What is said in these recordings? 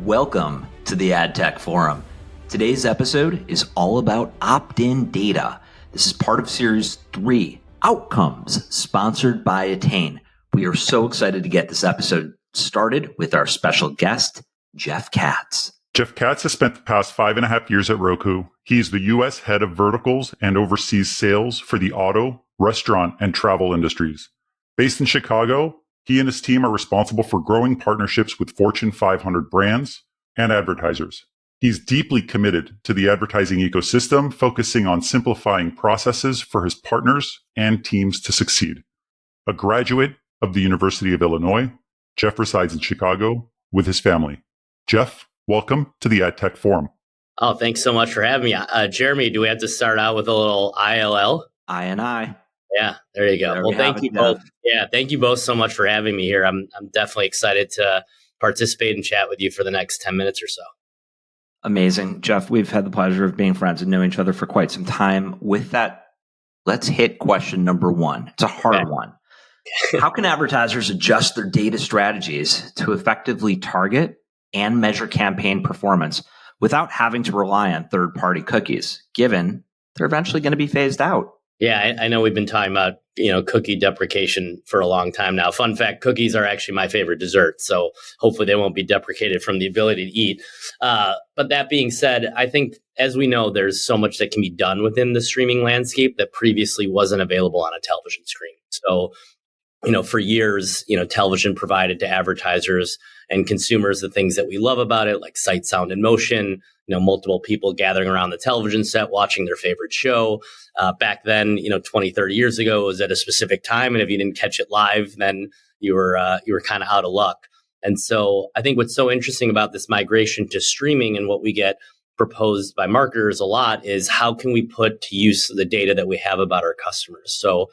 Welcome to the AdTech Forum. Today's episode is all about opt-in data. This is part of Series 3, Outcomes, sponsored by Attain. We are so excited to get this episode started with our special guest, Jeff Katz. Jeff Katz has spent the past 5.5 years at Roku. He's the U.S. head of verticals and oversees sales for the auto, restaurant, and travel industries. Based in Chicago, he and his team are responsible for growing partnerships with Fortune 500 brands and advertisers. He's deeply committed to the advertising ecosystem, focusing on simplifying processes for his partners and teams to succeed. A graduate of the University of Illinois, Jeff resides in Chicago with his family. Jeff, welcome to the AdTech Forum. Oh, thanks so much for having me. Jeremy, do we have to start out with a little ILL? I. Yeah, there you go. Well, thank you both. Yeah, thank you both so much for having me here. I'm definitely excited to participate and chat with you for the next 10 minutes or so. Amazing. Jeff, we've had the pleasure of being friends and knowing each other for quite some time. With that, let's hit question number one. It's a hard one. How can advertisers adjust their data strategies to effectively target and measure campaign performance without having to rely on third-party cookies, given they're eventually going to be phased out? Yeah, I know we've been talking about, cookie deprecation for a long time now. Fun fact, cookies are actually my favorite dessert. So hopefully they won't be deprecated from the ability to eat. But that being said, I think, as we know, there's so much that can be done within the streaming landscape that previously wasn't available on a television screen. So, for years, television provided to advertisers and consumers the things that we love about it, like sight, sound, and motion, multiple people gathering around the television set, watching their favorite show. Back then, 20, 30 years ago, it was at a specific time. And if you didn't catch it live, then you were kind of out of luck. And so I think what's so interesting about this migration to streaming and what we get proposed by marketers a lot is how can we put to use the data that we have about our customers? So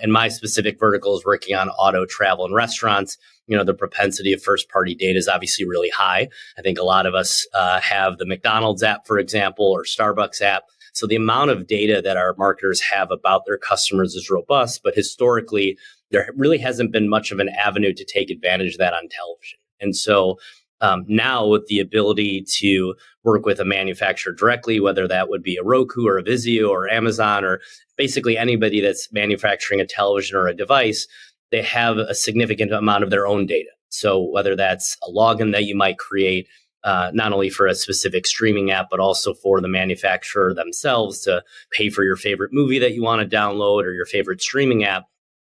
in my specific vertical is working on auto, travel, and restaurants. The propensity of first-party data is obviously really high. I think a lot of us have the McDonald's app, for example, or Starbucks app. So the amount of data that our marketers have about their customers is robust, but historically, there really hasn't been much of an avenue to take advantage of that on television. And so now with the ability to work with a manufacturer directly, whether that would be a Roku or a Vizio or Amazon or basically anybody that's manufacturing a television or a device, they have a significant amount of their own data. So whether that's a login that you might create, not only for a specific streaming app, but also for the manufacturer themselves to pay for your favorite movie that you want to download or your favorite streaming app.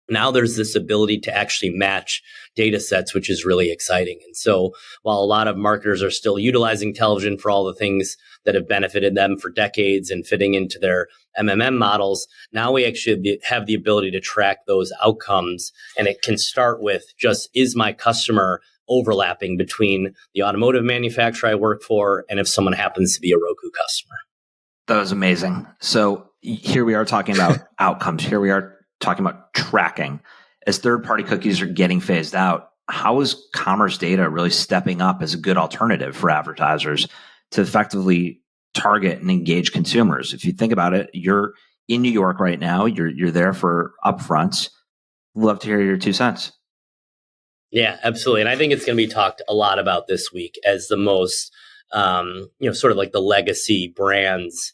Now there's this ability to actually match data sets, which is really exciting. And so while a lot of marketers are still utilizing television for all the things that have benefited them for decades and fitting into their MMM models, now we actually have the ability to track those outcomes. And it can start with just, is my customer overlapping between the automotive manufacturer I work for and if someone happens to be a Roku customer? That was amazing. So here we are talking about outcomes. Here we are talking about tracking. As third-party cookies are getting phased out, how is commerce data really stepping up as a good alternative for advertisers to effectively target and engage consumers? If you think about it, you're in New York right now. You're there for upfronts. Love to hear your 2 cents. Yeah, absolutely. And I think it's going to be talked a lot about this week as the most, sort of like the legacy brands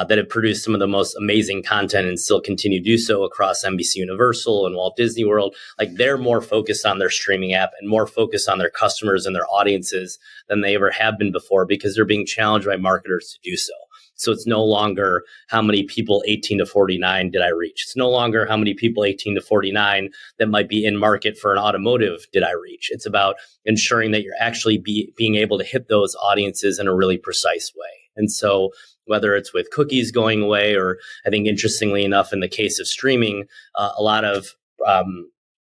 that have produced some of the most amazing content and still continue to do so across NBC Universal and Walt Disney World. Like, they're more focused on their streaming app and more focused on their customers and their audiences than they ever have been before, because they're being challenged by marketers to do so. So it's no longer how many people 18 to 49 did I reach. It's no longer how many people 18 to 49 that might be in market for an automotive did I reach. It's about ensuring that you're actually being able to hit those audiences in a really precise way. And so whether it's with cookies going away, or I think interestingly enough, in the case of streaming, a lot of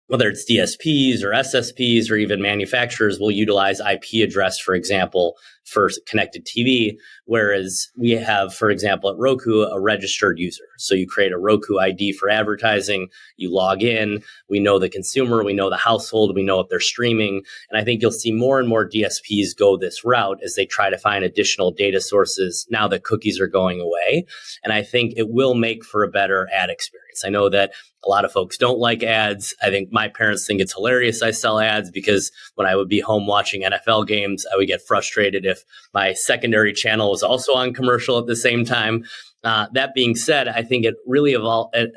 whether it's DSPs or SSPs or even manufacturers will utilize IP address, for example, for connected TV, whereas we have, for example, at Roku, a registered user. So you create a Roku ID for advertising, you log in, we know the consumer, we know the household, we know if they're streaming. And I think you'll see more and more DSPs go this route as they try to find additional data sources now that cookies are going away. And I think it will make for a better ad experience. I know that a lot of folks don't like ads. I think my parents think it's hilarious I sell ads because when I would be home watching NFL games, I would get frustrated if my secondary channel was also on commercial at the same time. That being said, I think it really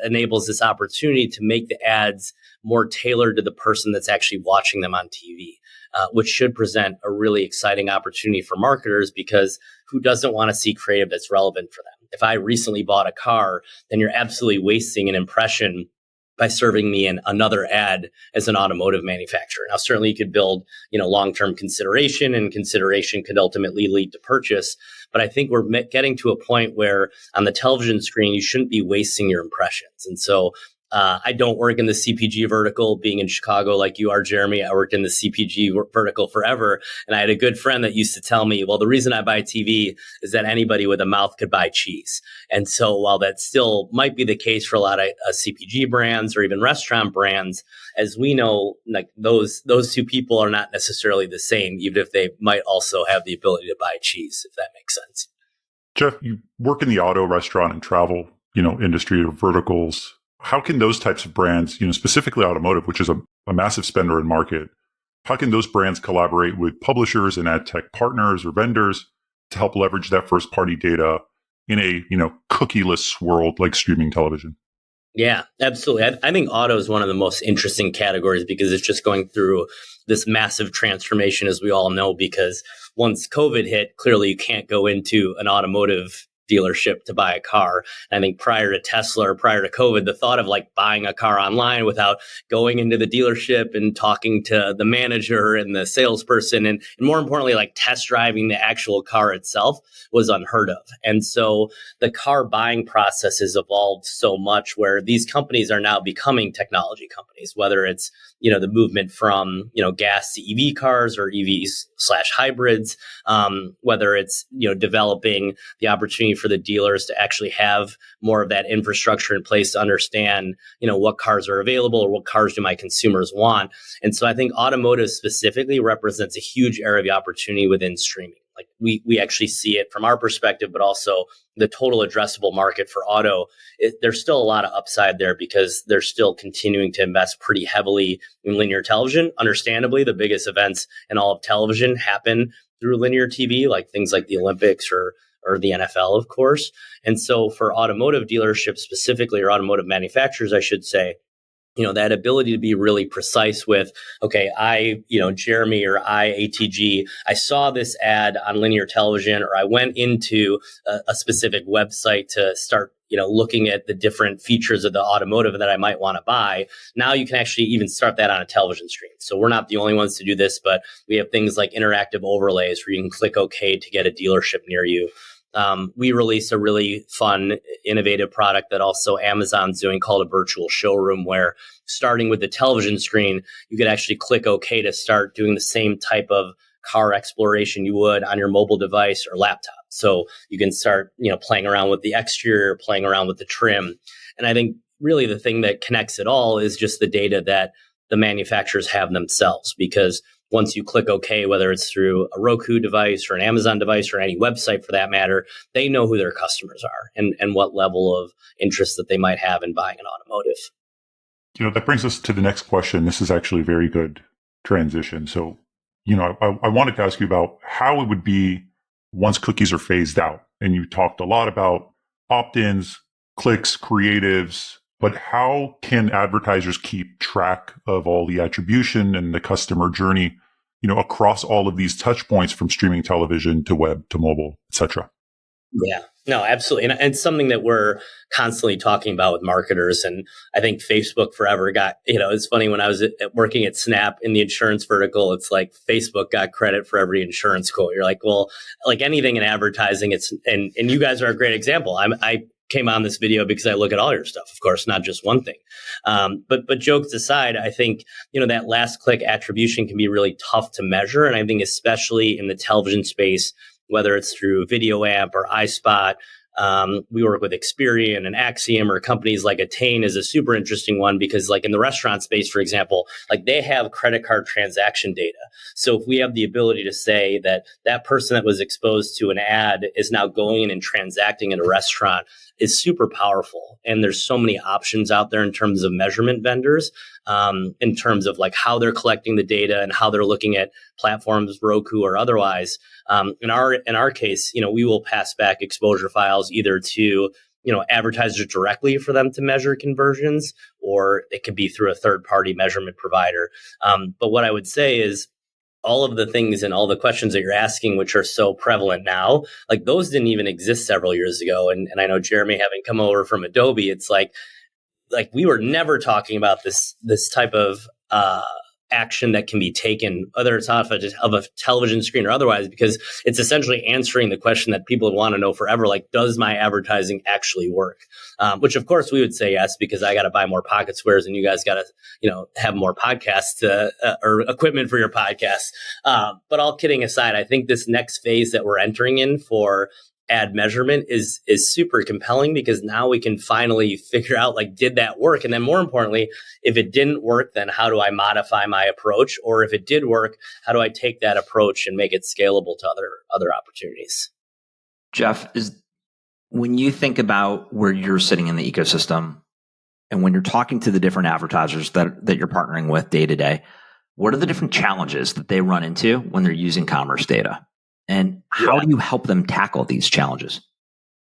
enables this opportunity to make the ads more tailored to the person that's actually watching them on TV, which should present a really exciting opportunity for marketers, because who doesn't want to see creative that's relevant for them? If I recently bought a car, then you're absolutely wasting an impression by serving me another ad as an automotive manufacturer. Now, certainly you could build, long-term consideration, and consideration could ultimately lead to purchase. But I think we're getting to a point where on the television screen, you shouldn't be wasting your impressions. And so I don't work in the CPG vertical, being in Chicago like you are, Jeremy. I worked in the CPG vertical forever. And I had a good friend that used to tell me, well, the reason I buy TV is that anybody with a mouth could buy cheese. And so while that still might be the case for a lot of CPG brands or even restaurant brands, as we know, like those two people are not necessarily the same, even if they might also have the ability to buy cheese, if that makes sense. Jeff, you work in the auto, restaurant, and travel, industry or verticals. How can those types of brands, specifically automotive, which is a massive spender in market, how can those brands collaborate with publishers and ad tech partners or vendors to help leverage that first party data in a, cookieless world like streaming television? Yeah, absolutely. I think auto is one of the most interesting categories because it's just going through this massive transformation, as we all know, because once COVID hit, clearly you can't go into an automotive dealership to buy a car. And I think prior to Tesla or prior to COVID, the thought of like buying a car online without going into the dealership and talking to the manager and the salesperson and more importantly, like test driving the actual car itself was unheard of. And so the car buying process has evolved so much where these companies are now becoming technology companies, whether it's the movement from, gas to EV cars or EVs/hybrids, whether it's, developing the opportunity for the dealers to actually have more of that infrastructure in place to understand, what cars are available or what cars do my consumers want. And so I think automotive specifically represents a huge area of opportunity within streaming. Like we actually see it from our perspective, but also the total addressable market for auto. There's still a lot of upside there because they're still continuing to invest pretty heavily in linear television. Understandably, the biggest events in all of television happen through linear TV, like things like the Olympics or the NFL, of course. And so for automotive dealerships specifically, or automotive manufacturers, I should say, that ability to be really precise with, okay, Jeremy or ATG, I saw this ad on linear television, or I went into a specific website to start, looking at the different features of the automotive that I might want to buy. Now you can actually even start that on a television screen. So we're not the only ones to do this, but we have things like interactive overlays where you can click OK to get a dealership near you. We released a really fun, innovative product that also Amazon's doing called a virtual showroom, where starting with the television screen, you could actually click OK to start doing the same type of car exploration you would on your mobile device or laptop. So you can start, playing around with the exterior, playing around with the trim. And I think really the thing that connects it all is just the data that the manufacturers have themselves, because once you click OK, whether it's through a Roku device or an Amazon device or any website for that matter, they know who their customers are and what level of interest that they might have in buying an automotive. That brings us to the next question. This is actually a very good transition. So, I wanted to ask you about how it would be once cookies are phased out. And you talked a lot about opt-ins, clicks, creatives, but how can advertisers keep track of all the attribution and the customer journey, across all of these touch points from streaming television to web to mobile, et cetera? Yeah, no, absolutely. And it's something that we're constantly talking about with marketers. And I think Facebook forever got, it's funny when I was working at Snap in the insurance vertical, it's like Facebook got credit for every insurance quote. You're like, well, like anything in advertising, and you guys are a great example. I came on this video because I look at all your stuff, of course, not just one thing. But jokes aside, I think, that last click attribution can be really tough to measure. And I think especially in the television space, whether it's through Video Amp or iSpot, We work with Experian and Axiom, or companies like Attain is a super interesting one because like in the restaurant space, for example, like they have credit card transaction data. So if we have the ability to say that that person that was exposed to an ad is now going in and transacting in a restaurant is super powerful. And there's so many options out there in terms of measurement vendors, in terms of like how they're collecting the data and how they're looking at platforms, Roku or otherwise. In our case, we will pass back exposure files either to advertisers directly for them to measure conversions, or it could be through a third-party measurement provider. But what I would say is all of the things and all the questions that you're asking, which are so prevalent now, like those didn't even exist several years ago. And I know Jeremy, having come over from Adobe, it's like we were never talking about this type of action that can be taken, whether it's off of a television screen or otherwise, because it's essentially answering the question that people want to know forever, like, does my advertising actually work? Which of course we would say yes, because I got to buy more pocket squares and you guys got to, have more podcasts or equipment for your podcasts. But all kidding aside, I think this next phase that we're entering in for ad measurement is super compelling, because now we can finally figure out, like, did that work? And then more importantly, if it didn't work, then how do I modify my approach? Or if it did work, how do I take that approach and make it scalable to other opportunities? Jeff, when you think about where you're sitting in the ecosystem and when you're talking to the different advertisers that you're partnering with day to day, what are the different challenges that they run into when they're using commerce data? And how do you help them tackle these challenges?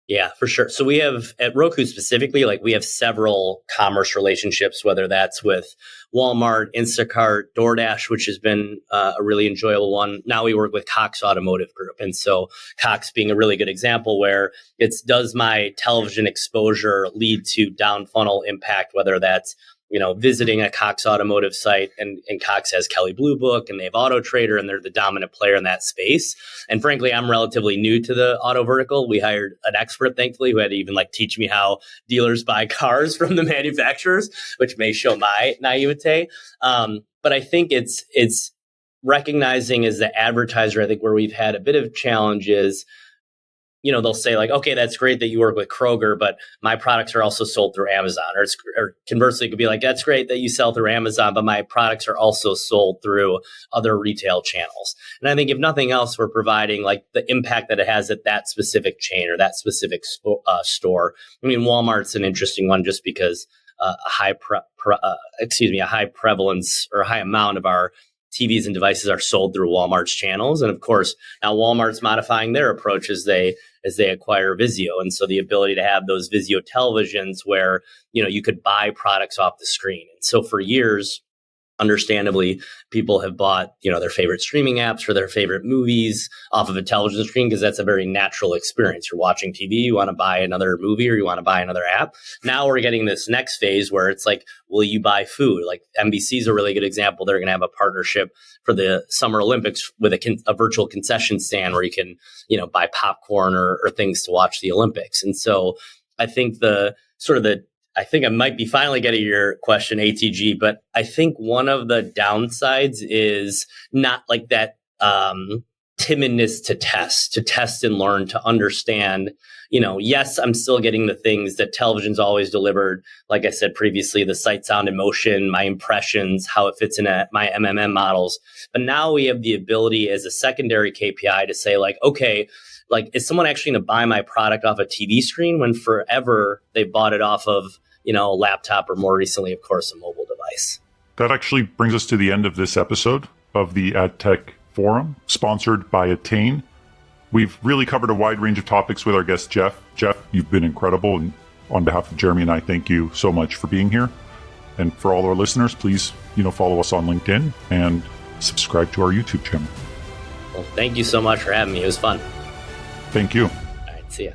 Yeah, for sure. So we have at Roku specifically, like we have several commerce relationships, whether that's with Walmart, Instacart, DoorDash, which has been a really enjoyable one. Now we work with Cox Automotive Group. And so Cox being a really good example where it's, does my television exposure lead to down funnel impact, whether that's visiting a Cox Automotive site, and Cox has Kelley Blue Book and they have Auto Trader, and they're the dominant player in that space. And frankly, I'm relatively new to the auto vertical. We hired an expert, thankfully, who had to even teach me how dealers buy cars from the manufacturers, which may show my naivete. But I think it's recognizing as the advertiser, I think where we've had a bit of challenges, they'll say like, okay, that's great that you work with Kroger, but my products are also sold through Amazon. Or conversely, it could be like, that's great that you sell through Amazon, but my products are also sold through other retail channels. And I think if nothing else, we're providing like the impact that it has at that specific chain or that specific store. I mean, Walmart's an interesting one just because a high prevalence or a high amount of our TVs and devices are sold through Walmart's channels. And of course, now Walmart's modifying their approach as they acquire Vizio. And so the ability to have those Vizio televisions where, you could buy products off the screen. And so for years, understandably, people have bought, their favorite streaming apps or their favorite movies off of a television screen because that's a very natural experience. You're watching TV, you want to buy another movie or you want to buy another app. Now we're getting this next phase where it's like, will you buy food? Like NBC is a really good example. They're going to have a partnership for the Summer Olympics with a virtual concession stand where you can, buy popcorn or things to watch the Olympics. And so I think I think I might be finally getting your question, ATG, but I think one of the downsides is not like that timidness to test and learn, to understand, yes, I'm still getting the things that television's always delivered. Like I said previously, the sight, sound, and motion, my impressions, how it fits in my MMM models. But now we have the ability as a secondary KPI to say like, okay, like, is someone actually going to buy my product off a TV screen when forever they bought it off of, a laptop or more recently, of course, a mobile device? That actually brings us to the end of this episode of the AdTech Forum, sponsored by Attain. We've really covered a wide range of topics with our guest, Jeff. Jeff, you've been incredible. And on behalf of Jeremy and I, thank you so much for being here. And for all our listeners, please, follow us on LinkedIn and subscribe to our YouTube channel. Well, thank you so much for having me. It was fun. Thank you. All right, see ya.